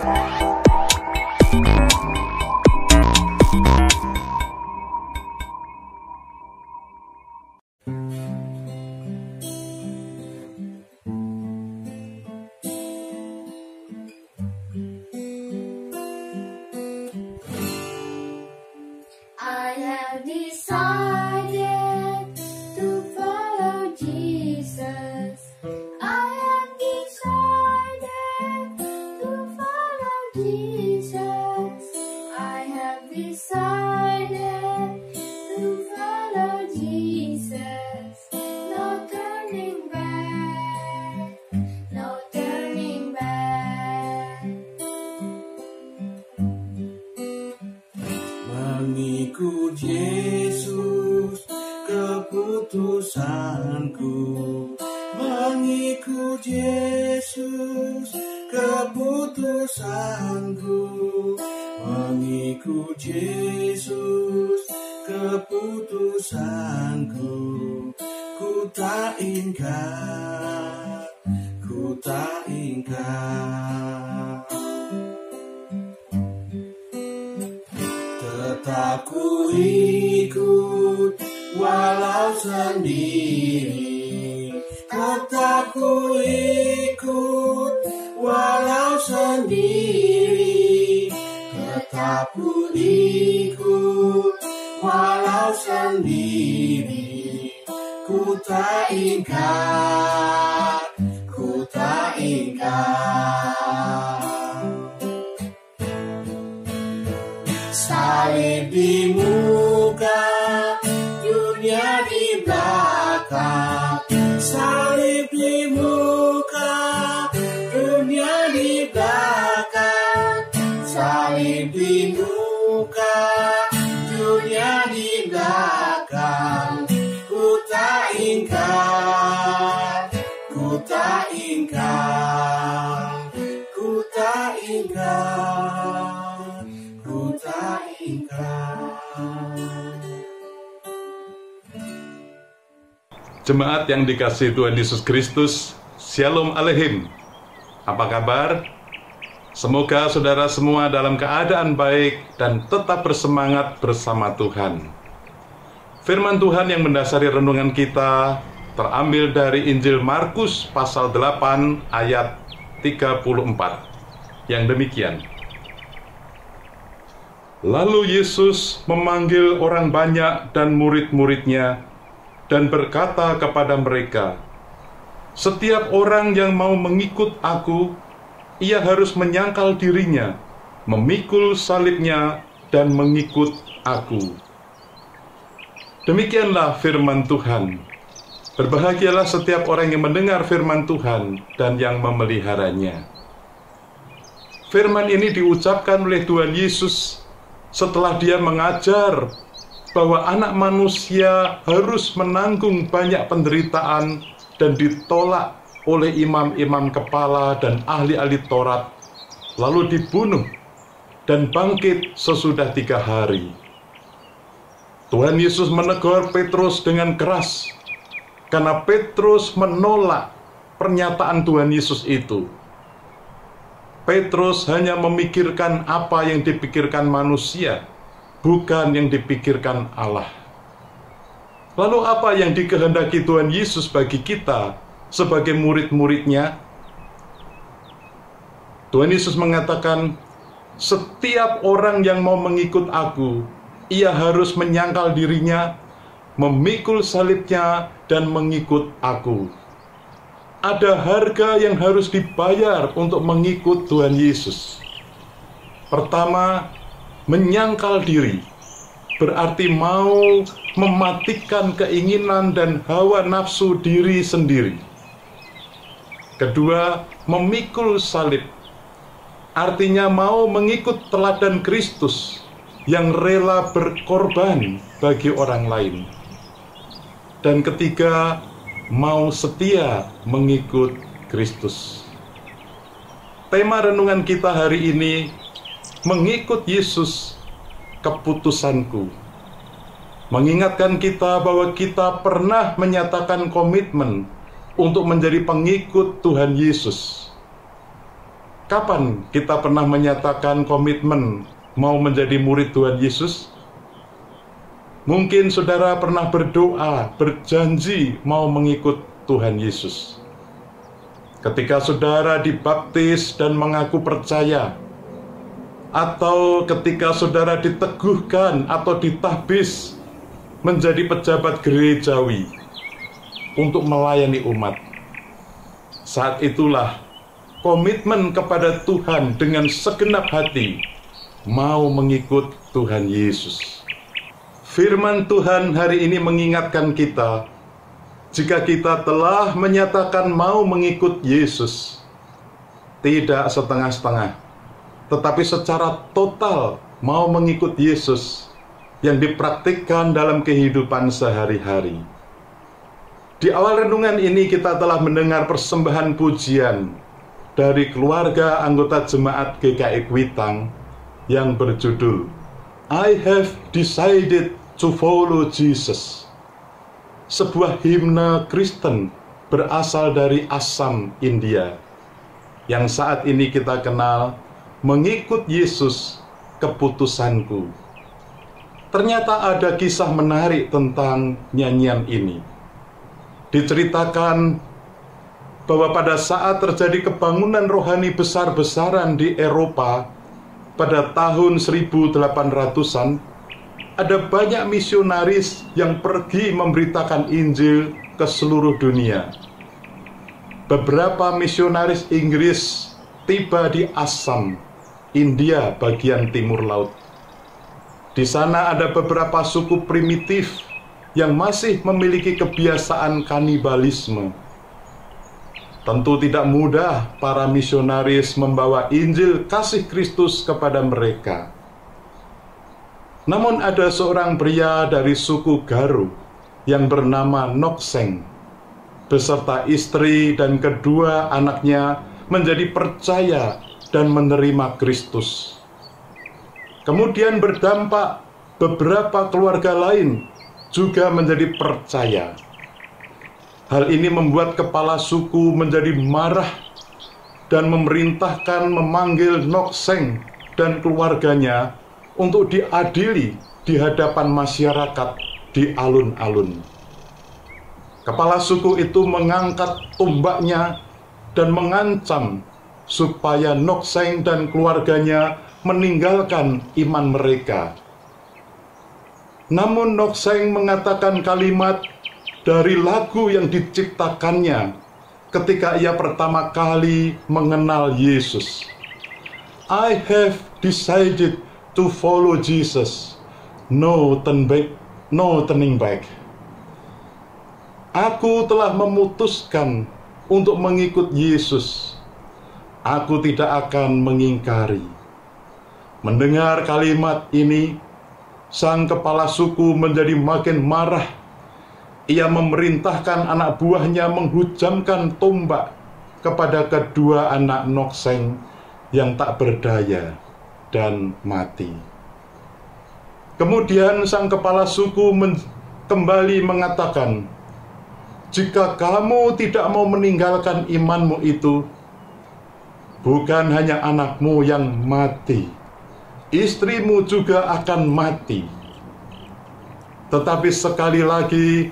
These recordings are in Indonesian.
I have decided to follow Jesus. I have decided to follow Jesus. I have decided to follow Jesus. No turning back, no turning back. Mengikut Yesus keputusanku, mengikut Yesus keputusanku, mengikut Yesus keputusanku. Ku tak ingkar, ku tak ingkar. Tetap ku ikut walau sendiri, tetap ku ikut walau sendiri, tetap ku ikut walau sendiri. Ku tak ingkar, ku tak ingkar. Salib di muka, dunia di belakang. Salib di muka, dunia di belakang. Salib di muka, dunia di belakang. Ku tak ingkar, ku tak ingkar, ku tak ingkar, ku tak ingkar. Jemaat yang dikasihi Tuhan Yesus Kristus, Shalom Aleichem. Apa kabar? Semoga saudara semua dalam keadaan baik dan tetap bersemangat bersama Tuhan. Firman Tuhan yang mendasari renungan kita terambil dari Injil Markus pasal 8 ayat 34 yang demikian. Lalu Yesus memanggil orang banyak dan murid-muridnya dan berkata kepada mereka, "Setiap orang yang mau mengikut aku, ia harus menyangkal dirinya, memikul salibnya, dan mengikut aku." Demikianlah firman Tuhan. Berbahagialah setiap orang yang mendengar firman Tuhan dan yang memeliharanya. Firman ini diucapkan oleh Tuhan Yesus setelah dia mengajar bahwa anak manusia harus menanggung banyak penderitaan dan ditolak oleh imam-imam kepala dan ahli-ahli Taurat, lalu dibunuh dan bangkit sesudah 3 hari. Tuhan Yesus menegur Petrus dengan keras karena Petrus menolak pernyataan Tuhan Yesus itu. Petrus hanya memikirkan apa yang dipikirkan manusia, bukan yang dipikirkan Allah. Lalu apa yang dikehendaki Tuhan Yesus bagi kita sebagai murid-muridnya? Tuhan Yesus mengatakan, setiap orang yang mau mengikut aku, ia harus menyangkal dirinya, memikul salibnya, dan mengikut aku. Ada harga yang harus dibayar untuk mengikut Tuhan Yesus. Pertama, menyangkal diri, berarti mau mematikan keinginan dan hawa nafsu diri sendiri. Kedua, memikul salib, artinya mau mengikut teladan Kristus yang rela berkorban bagi orang lain. Dan ketiga, mau setia mengikut Kristus. Tema renungan kita hari ini, mengikut Yesus, keputusanku. Mengingatkan kita bahwa kita pernah menyatakan komitmen untuk menjadi pengikut Tuhan Yesus. Kapan kita pernah menyatakan komitmen mau menjadi murid Tuhan Yesus? Mungkin saudara pernah berdoa, berjanji mau mengikut Tuhan Yesus. Ketika saudara dibaptis dan mengaku percaya, atau ketika saudara diteguhkan atau ditahbis menjadi pejabat gerejawi untuk melayani umat. Saat itulah komitmen kepada Tuhan dengan segenap hati mau mengikut Tuhan Yesus. Firman Tuhan hari ini mengingatkan kita, jika kita telah menyatakan mau mengikut Yesus, tidak setengah-setengah, tetapi secara total mau mengikut Yesus yang dipraktikkan dalam kehidupan sehari-hari. Di awal renungan ini kita telah mendengar persembahan pujian dari keluarga anggota jemaat GKI Kuitang yang berjudul I Have Decided to Follow Jesus. Sebuah himne Kristen berasal dari Assam, India, yang saat ini kita kenal mengikut Yesus, keputusanku. Ternyata ada kisah menarik tentang nyanyian ini. Diceritakan bahwa pada saat terjadi kebangunan rohani besar-besaran di Eropa pada tahun 1800-an, ada banyak misionaris yang pergi memberitakan Injil ke seluruh dunia. Beberapa misionaris Inggris tiba di Assam, India bagian timur laut. Di sana ada beberapa suku primitif yang masih memiliki kebiasaan kanibalisme. Tentu tidak mudah para misionaris membawa Injil kasih Kristus kepada mereka. Namun ada seorang pria dari suku Garu yang bernama Nokseng, beserta istri dan kedua anaknya menjadi percaya dan menerima Kristus. Kemudian berdampak beberapa keluarga lain juga menjadi percaya. Hal ini membuat kepala suku menjadi marah dan memerintahkan memanggil Nokseng dan keluarganya untuk diadili di hadapan masyarakat di alun-alun. Kepala suku itu mengangkat tombaknya dan mengancam supaya Nokseng dan keluarganya meninggalkan iman mereka. Namun Nokseng mengatakan kalimat dari lagu yang diciptakannya ketika ia pertama kali mengenal Yesus. I have decided to follow Jesus. No turning back. Aku telah memutuskan untuk mengikut Yesus. Aku tidak akan mengingkari. Mendengar kalimat ini, sang kepala suku menjadi makin marah. Ia memerintahkan anak buahnya menghujamkan tombak kepada kedua anak Nokseng yang tak berdaya dan mati. Kemudian sang kepala suku kembali mengatakan, jika kamu tidak mau meninggalkan imanmu itu, bukan hanya anakmu yang mati, istrimu juga akan mati. Tetapi sekali lagi,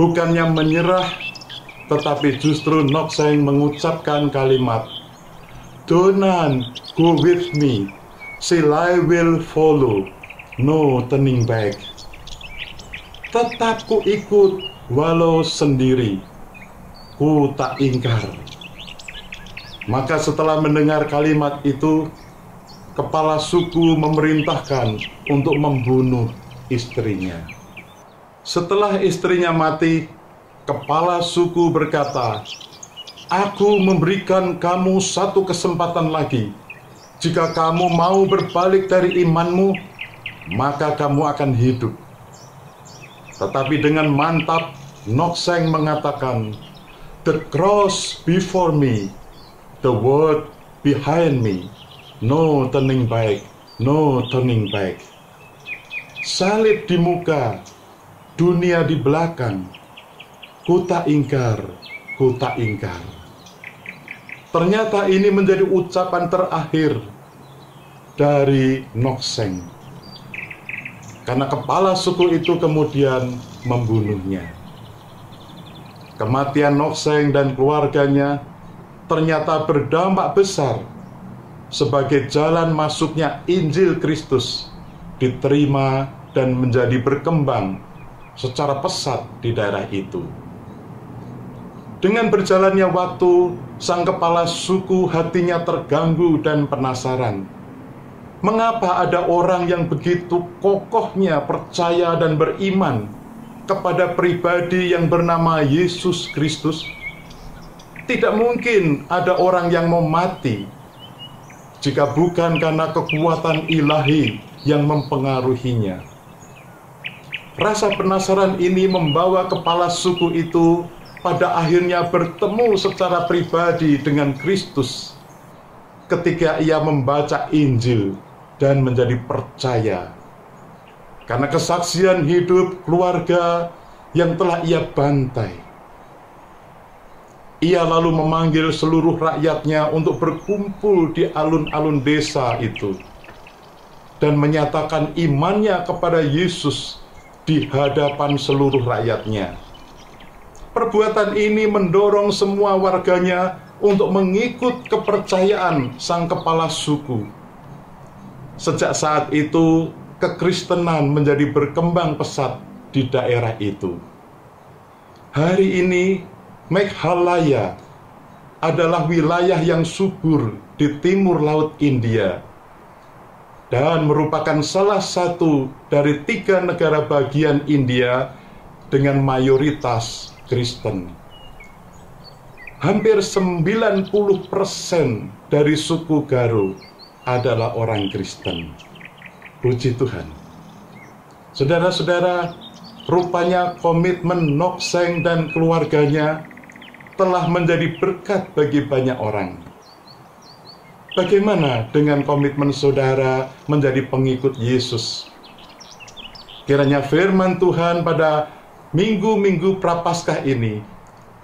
bukannya menyerah, tetapi justru Nokseng mengucapkan kalimat, "Do not go with me, still I will follow, no turning back." Tetap ku ikut walau sendiri, ku tak ingkar. Maka setelah mendengar kalimat itu, kepala suku memerintahkan untuk membunuh istrinya. Setelah istrinya mati, kepala suku berkata, "Aku memberikan kamu satu kesempatan lagi. Jika kamu mau berbalik dari imanmu, maka kamu akan hidup." Tetapi dengan mantap, Nokseng mengatakan, "The cross before me, the word behind me, no turning back, no turning back." Salib di muka, dunia di belakang, ku tak ingkar, ku tak ingkar. Ternyata ini menjadi ucapan terakhir dari Nok-seng. Karena kepala suku itu kemudian membunuhnya. Kematian Nok-seng dan keluarganya ternyata berdampak besar sebagai jalan masuknya Injil Kristus diterima dan menjadi berkembang secara pesat di daerah itu. Dengan berjalannya waktu, sang kepala suku hatinya terganggu dan penasaran. Mengapa ada orang yang begitu kokohnya percaya dan beriman kepada pribadi yang bernama Yesus Kristus? Tidak mungkin ada orang yang mau mati jika bukan karena kekuatan ilahi yang mempengaruhinya. Rasa penasaran ini membawa kepala suku itu pada akhirnya bertemu secara pribadi dengan Kristus ketika ia membaca Injil dan menjadi percaya karena kesaksian hidup keluarga yang telah ia bantai. Ia lalu memanggil seluruh rakyatnya untuk berkumpul di alun-alun desa itu dan menyatakan imannya kepada Yesus di hadapan seluruh rakyatnya. Perbuatan ini mendorong semua warganya untuk mengikut kepercayaan sang kepala suku. Sejak saat itu, kekristenan menjadi berkembang pesat di daerah itu. Hari ini, Meghalaya adalah wilayah yang subur di timur laut India dan merupakan salah satu dari 3 negara bagian India dengan mayoritas Kristen. Hampir 90% dari suku Garo adalah orang Kristen. Puji Tuhan. Saudara-saudara, rupanya komitmen Nok-seng dan keluarganya telah menjadi berkat bagi banyak orang. Bagaimana dengan komitmen saudara menjadi pengikut Yesus? Kiranya firman Tuhan pada minggu-minggu Prapaskah ini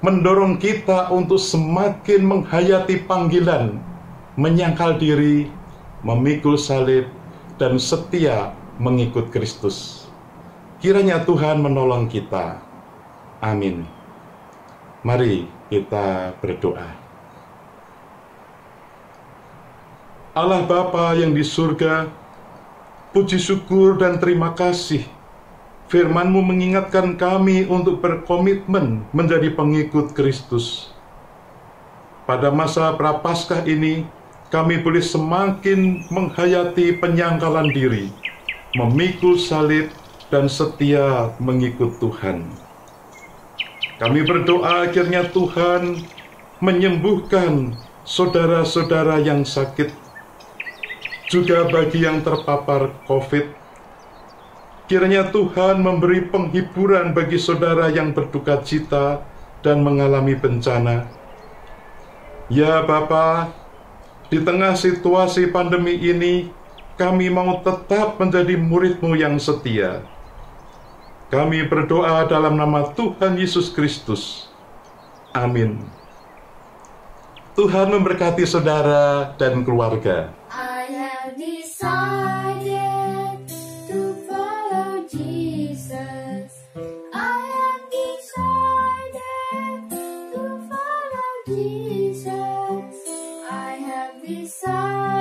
mendorong kita untuk semakin menghayati panggilan, menyangkal diri, memikul salib, dan setia mengikut Kristus. Kiranya Tuhan menolong kita. Amin. Mari kita berdoa. Allah Bapa yang di surga, puji syukur dan terima kasih firman-Mu mengingatkan kami untuk berkomitmen menjadi pengikut Kristus. Pada masa Prapaskah ini, kami boleh semakin menghayati penyangkalan diri, memikul salib, dan setia mengikut Tuhan. Kami berdoa akhirnya Tuhan menyembuhkan saudara-saudara yang sakit, juga bagi yang terpapar COVID. Kiranya Tuhan memberi penghiburan bagi saudara yang berduka cita dan mengalami bencana. Ya Bapa, di tengah situasi pandemi ini, kami mau tetap menjadi murid-Mu yang setia. Kami berdoa dalam nama Tuhan Yesus Kristus. Amin. Tuhan memberkati saudara dan keluarga. I have decided to follow Jesus. I have decided to follow Jesus. I have decided